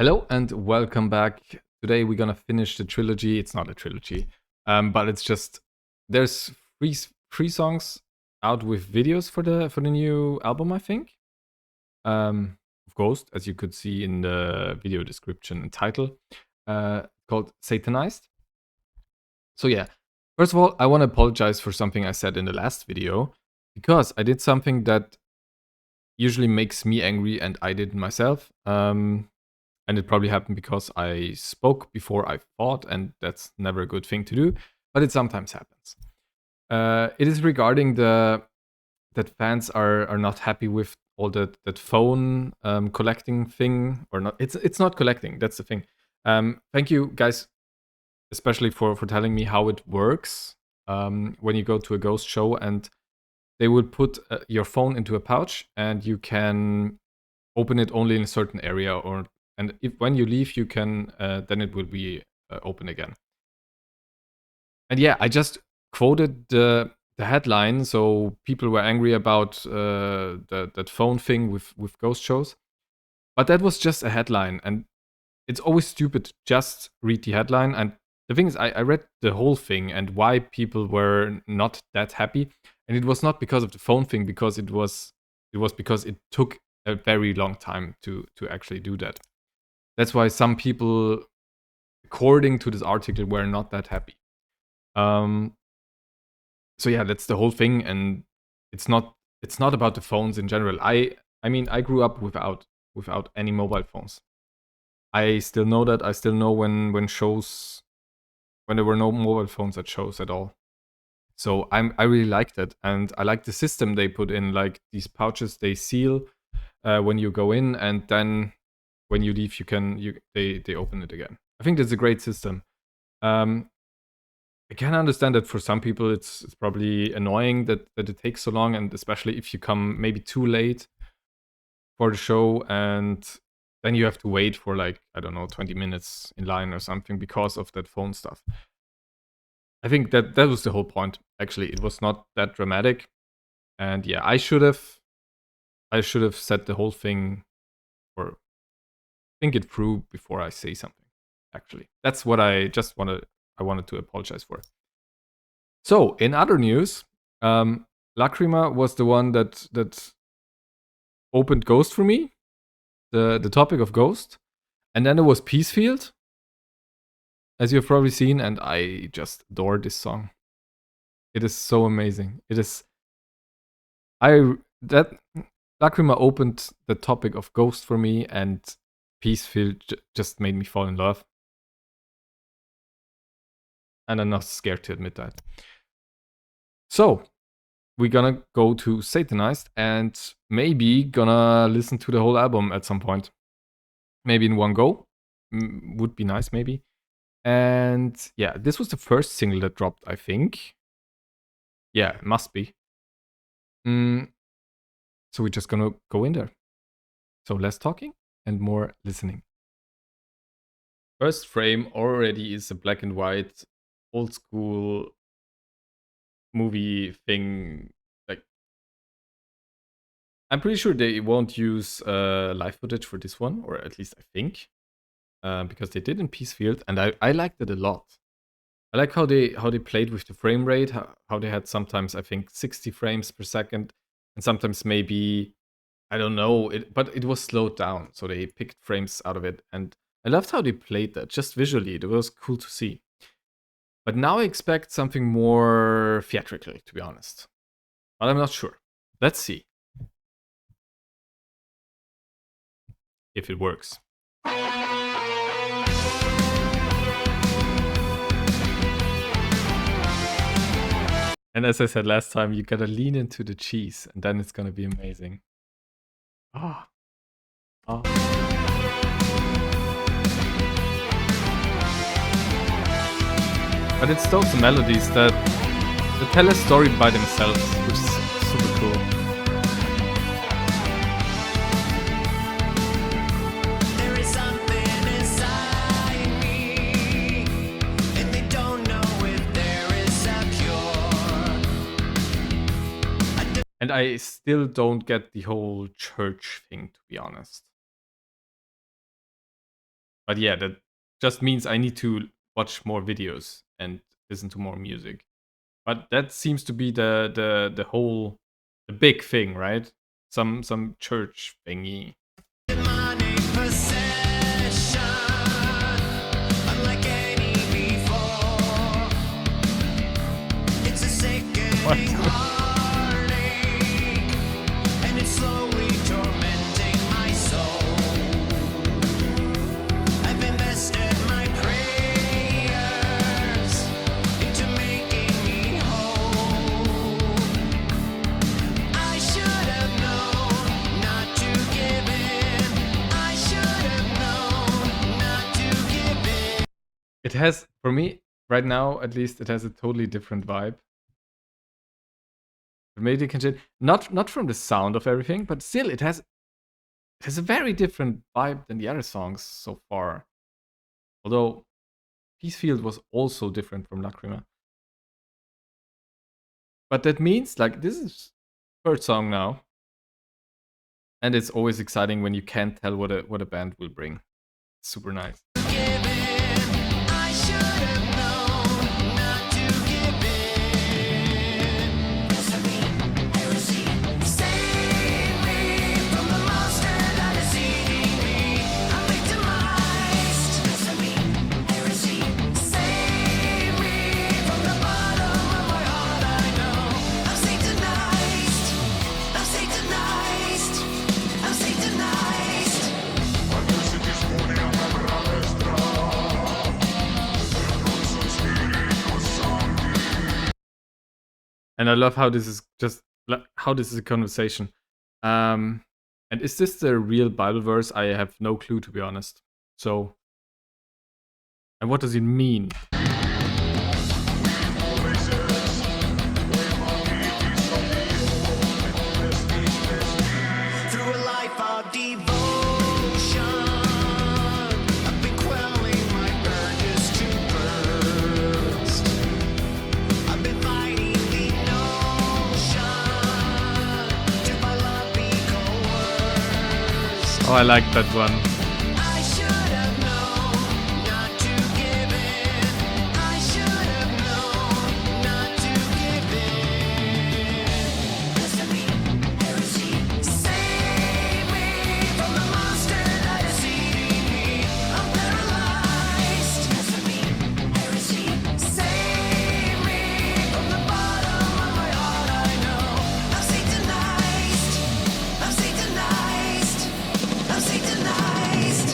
Hello and welcome back. Today we're gonna finish the trilogy. It's not a trilogy, but it's just there's three songs out with videos for the new album, I think. Of Ghost, as you could see in the video description and title, called Satanized. So yeah, first of all, I want to apologize for something I said in the last video because I did something that usually makes me angry, and I did it myself. And it probably happened because I spoke before I thought, and that's never a good thing to do, but it sometimes happens. It is regarding that fans are not happy with all that phone collecting thing, or not. It's not collecting. That's the thing. Thank you guys, especially for telling me how it works when you go to a ghost show, and they would put your phone into a pouch, and you can open it only in a certain area, and if when you leave, you can then it will be open again. And yeah, I just quoted the headline, so people were angry about that phone thing with ghost shows, but that was just a headline, and it's always stupid to just read the headline. And the thing is, I read the whole thing and why people were not that happy, and it was not because of the phone thing, because it was because it took a very long time to actually do that. That's why some people, according to this article, were not that happy. So yeah, that's the whole thing, and it's not about the phones in general. I mean, I grew up without any mobile phones. I still know that. I still know when there were no mobile phones at shows at all. So I really liked it, and I like the system they put in, like these pouches they seal when you go in, and then when you leave, they open it again. I think that's a great system. I can understand that for some people it's probably annoying that it takes so long, and especially if you come maybe too late for the show, and then you have to wait for, like, I don't know, 20 minutes in line or something because of that phone stuff. I think that was the whole point. Actually, it was not that dramatic, and yeah, I should have said the whole thing, or think it through before I say something. Actually, that's what I wanted to apologize for. So, in other news, Lacrima was the one that opened Ghost for me, the topic of Ghost, and then there was Peacefield, as you've probably seen, and I just adore this song. It is so amazing. It is. That Lacrima opened the topic of Ghost for me, and Peacefield just made me fall in love. And I'm not scared to admit that. So, we're gonna go to Satanized, and maybe gonna listen to the whole album at some point. Maybe in one go. Would be nice, maybe. And yeah, this was the first single that dropped, I think. Yeah, it must be. So we're just gonna go in there. So less talking and more listening. First frame already is a black and white, old school movie thing. Like, I'm pretty sure they won't use live footage for this one, or at least I think, because they did in Peacefield, and I liked it a lot. I like how they played with the frame rate, how they had sometimes, I think, 60 frames per second, and sometimes maybe, I don't know, but it was slowed down, so they picked frames out of it, and I loved how they played that, just visually. It was cool to see. But now I expect something more theatrical, to be honest. But I'm not sure. Let's see if it works. And as I said last time, you gotta lean into the cheese, and then it's gonna be amazing. Ah. Ah. But it's those melodies that tell a story by themselves, which is super cool. And I still don't get the whole church thing, to be honest. But yeah, that just means I need to watch more videos and listen to more music. But that seems to be the whole the big thing, right? Some church thingy. Demonic possession, unlike any before. It's a sickening heartache, and it's slowly tormenting my soul. I've invested my prayers into making me whole. I should have known not to give in. I should have known not to give in. It has, for me, right now at least, it has a totally different vibe. But maybe it can change. Not from the sound of everything, but still it has a very different vibe than the other songs so far. Although Peacefield was also different from Lacrima. But that means, like, this is third song now. And it's always exciting when you can't tell what a band will bring. It's super nice. Give in. I should have known not to give in. Heresy, save me from the monster that is eating me. I'm victimized. Heresy, save me from the bottom of my heart. I know I'm Satanized. I'm Satanized. I'm Satanized. And I love how this is just how this is a conversation. And is this the real Bible verse? I have no clue, to be honest. So, and what does it mean? Through a life of devotion, I've been quelling my urges to burst. I've been fighting the notion to by love be coerced. Oh, I like that one. I should have known not to give in. I should have known not to give in. Heresy, save me from the monster that is eating me. I'm paralyzed. Heresy, save me from the bottom of my heart. I know I'm Satanized. I'm Satanized. I'm Satanized.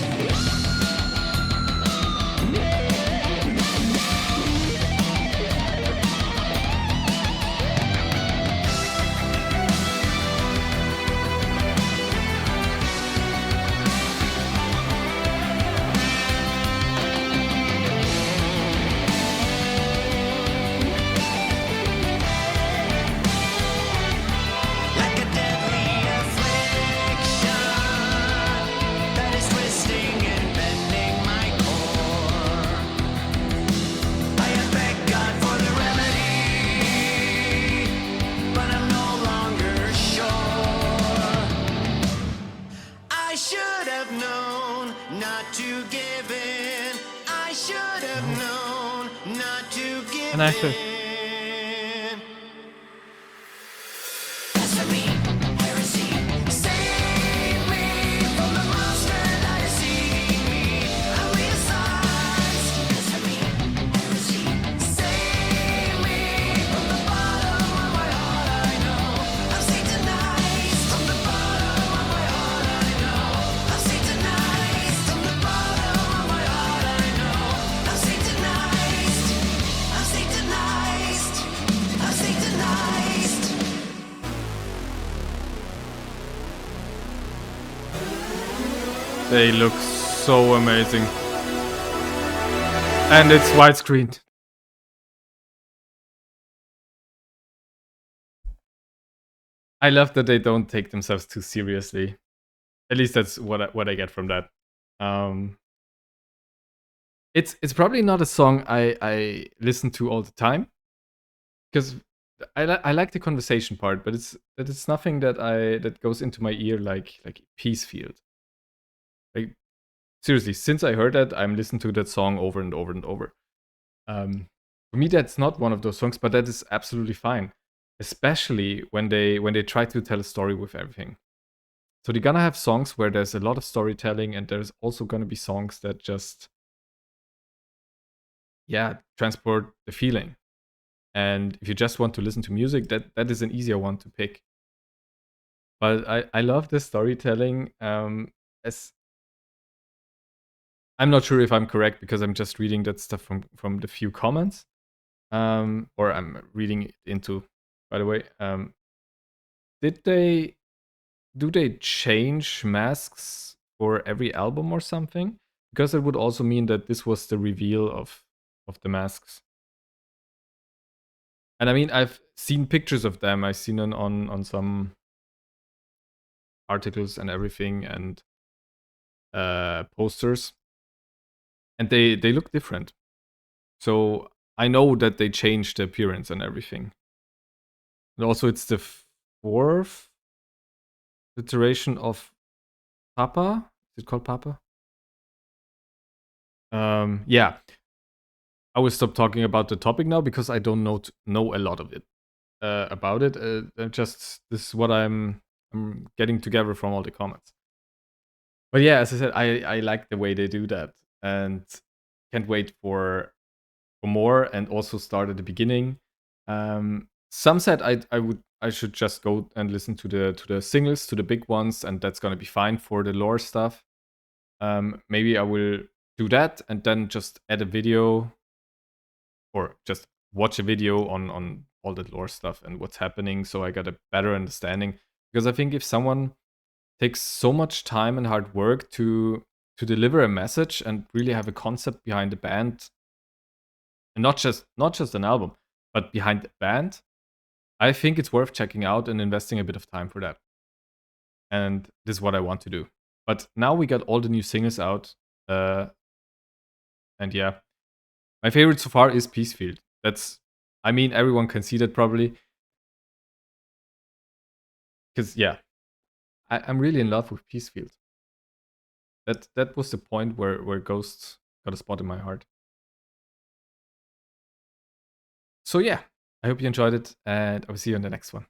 Like a deadly affliction that is twisting and bending my core. I have begged God for the remedy, but I'm no longer sure. I should have known not to give in. I should have known not to give And actually, in. Heresy, save me from the monster that is eating me. I'm reassized. Heresy, save me from the bottom of my heart. I know I'm Satanized. From the bottom of my heart, I know I'm Satanized. From the bottom of my heart, I know I'm Satanized. I'm Satanized. I'm Satanized. they look so amazing. And it's widescreen. I love that they don't take themselves too seriously. At least that's what I get from that. It's probably not a song I listen to all the time, because I like the conversation part, but it's nothing that goes into my ear like Peacefield. Like seriously, since I heard that, I'm listening to that song over and over and over. For me, that's not one of those songs, but that is absolutely fine, especially when they try to tell a story with everything. So they're gonna have songs where there's a lot of storytelling, and there's also gonna be songs that just, yeah, transport the feeling. And if you just want to listen to music, that is an easier one to pick. But I love the storytelling. As I'm not sure if I'm correct because I'm just reading that stuff from the few comments, or I'm reading it into. By the way, do they change masks for every album or something? Because it would also mean that this was the reveal of the masks. And I mean, I've seen pictures of them. I've seen them on some articles and everything, and posters, and they look different. So I know that they changed the appearance and everything. And also, it's the fourth iteration of Papa. Is it called Papa? Yeah. I will stop talking about the topic now because I don't know a lot of it about it. Just this is what I'm getting together from all the comments. But yeah, as I said, I like the way they do that, and can't wait for more. And also start at the beginning. Some said I should just go and listen to the singles, to the big ones, and that's gonna be fine for the lore stuff. Maybe I will do that and then just add a video, or just watch a video on all the lore stuff and what's happening, so I got a better understanding. Because I think if someone takes so much time and hard work to deliver a message and really have a concept behind the band, and not just an album, but behind the band, I think it's worth checking out and investing a bit of time for that. And this is what I want to do. But now we got all the new singles out, and yeah, my favorite so far is Peacefield. I mean, everyone can see that probably, because yeah, I'm really in love with Peacefield. That was the point where Ghost got a spot in my heart. So yeah, I hope you enjoyed it, and I will see you in the next one.